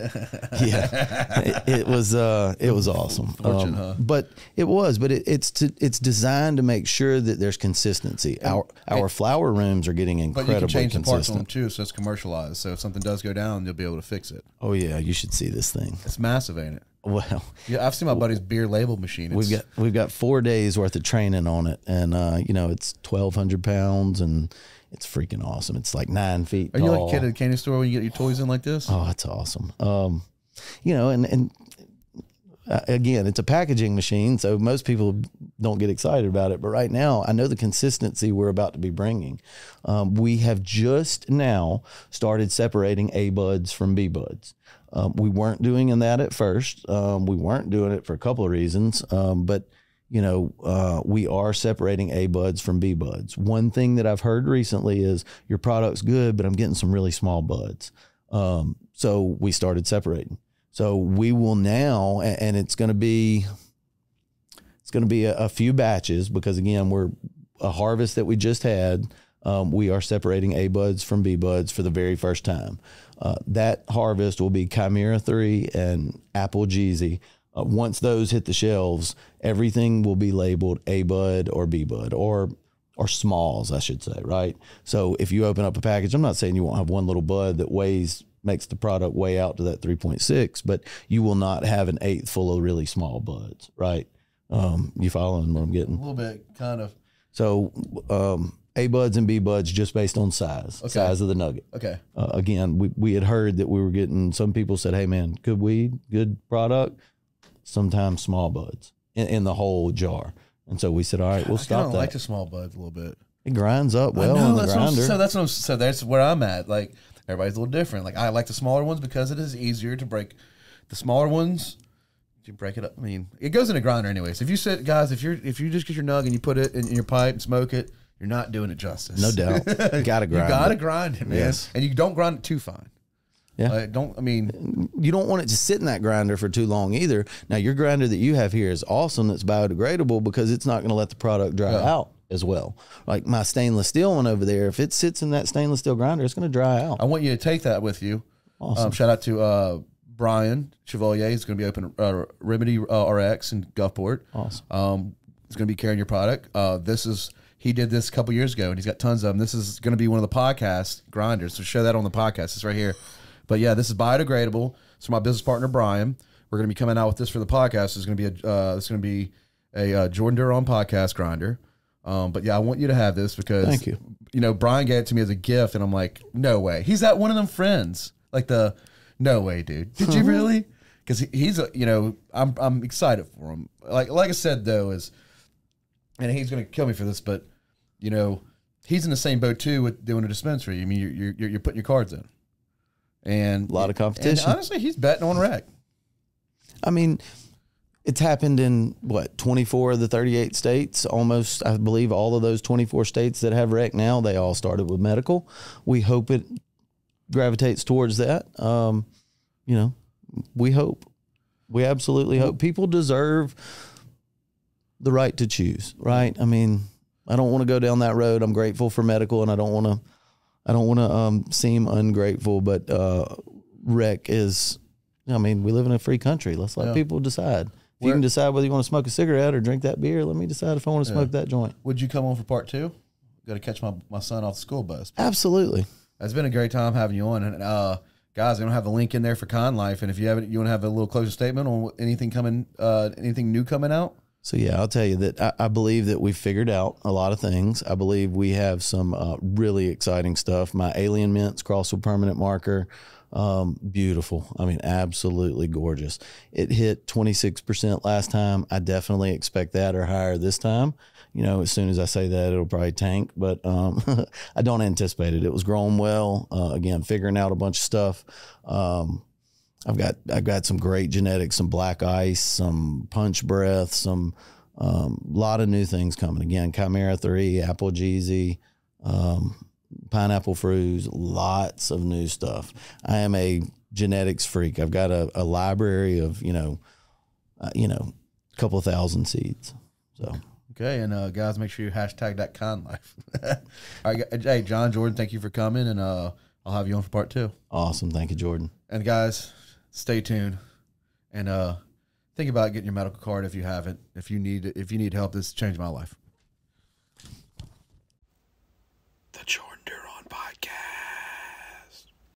Yeah, it was awesome. Fortune, huh? But it's designed to make sure that there's consistency. Our flower rooms are getting incredibly But you can change the parts on them consistent. too, so it's commercialized. So if something does go down, you'll be able to fix it. Oh yeah, you should see this thing. It's massive, ain't it? Well, Yeah, I've seen my buddy's beer label machine. we've got 4 days worth of training on it, and it's 1,200 pounds, and it's freaking awesome. It's like 9 feet Are tall. you like a kid at a candy store when you get your toys in like this? Oh, it's awesome. Again, it's a packaging machine, so most people don't get excited about it. But right now, I know the consistency we're about to be bringing. We have just now started separating A buds from B buds. We weren't doing that at first. We weren't doing it for a couple of reasons, but we are separating A buds from B buds. One thing that I've heard recently is your product's good, but I'm getting some really small buds. So we started separating. So we will now, and it's going to be a few batches because again, we're a harvest that we just had. We are separating A buds from B buds for the very first time. That harvest will be Chimera 3 and Apple Jeezy. Once those hit the shelves, everything will be labeled A bud or B bud or smalls, I should say, right? So if you open up a package, I'm not saying you won't have one little bud that makes the product weigh out to that 3.6, but you will not have an eighth full of really small buds, right? You following what I'm getting? A little bit, kind of. So A buds and B buds just based on size of the nugget. Okay. Again, we had heard that we were getting, some people said, hey man, good weed, good product, sometimes small buds in the whole jar. And so we said, all right, we'll stop that. I like the small buds a little bit. It grinds up well on the grinder. So that's where I'm at. Like everybody's a little different. Like I like the smaller ones because it is easier to break. The smaller ones, you break it up. I mean, it goes in a grinder anyways. If you sit, guys, if you just get your nug and you put it in your pipe and smoke it, you're not doing it justice. No doubt. You gotta grind. You gotta grind it, man. Yes. And you don't grind it too fine. Yeah. You don't want it to sit in that grinder for too long either. Now, your grinder that you have here is awesome. That's biodegradable because it's not going to let the product dry out as well. Like my stainless steel one over there, if it sits in that stainless steel grinder, it's going to dry out. I want you to take that with you. Awesome. Shout out to Brian Chevalier. He's going to be open Remedy RX in Gulfport. Awesome. He's going to be carrying your product. He did this a couple years ago, and he's got tons of them. This is going to be one of the podcast grinders. So show that on the podcast. It's right here. But yeah, this is biodegradable. So my business partner Brian, we're going to be coming out with this for the podcast. It's going to be a Jordan Duron podcast grinder. But yeah, I want you to have this because thank you. Brian gave it to me as a gift, and I'm like, no way. He's at one of them friends. Like no way, dude. Did you really? Because he's I'm excited for him. Like I said though and he's going to kill me for this, but he's in the same boat too with doing a dispensary. I mean, you're putting your cards in. And a lot of competition. And honestly, he's betting on rec. I mean, it's happened in 24 of the 38 states. Almost, I believe, all of those 24 states that have rec now, they all started with medical. We hope it gravitates towards that. We hope. We absolutely hope. People deserve the right to choose, right? I mean, I don't want to go down that road. I'm grateful for medical, and I don't want to seem ungrateful, but rec is, we live in a free country. Let's let people decide. If you can decide whether you want to smoke a cigarette or drink that beer, let me decide if I want to smoke that joint. Would you come on for part 2? Got to catch my son off the school bus. Absolutely. It's been a great time having you on. And guys, I'm going to have the link in there for Con Life. And if you want to have a little closing statement on anything new coming out? So yeah, I'll tell you that I believe that we've figured out a lot of things. I believe we have some really exciting stuff. My Alien Mints Cross with Permanent Marker, beautiful. I mean, absolutely gorgeous. It hit 26% last time. I definitely expect that or higher this time. As soon as I say that, it'll probably tank, but I don't anticipate it. It was growing well. Again, figuring out a bunch of stuff. I've got some great genetics, some black ice, some punch breath, some lot of new things coming. Again, Chimera 3, Apple Jeezy, pineapple fruits, lots of new stuff. I am a genetics freak. I've got a library of, a couple of thousand seeds. So. Okay, and guys, make sure you hashtag that kind life. All right, hey, John, Jordan, thank you for coming, and I'll have you on for part 2. Awesome. Thank you, Jordan. And guys, stay tuned, and think about getting your medical card if you haven't. If you need help, this changed my life.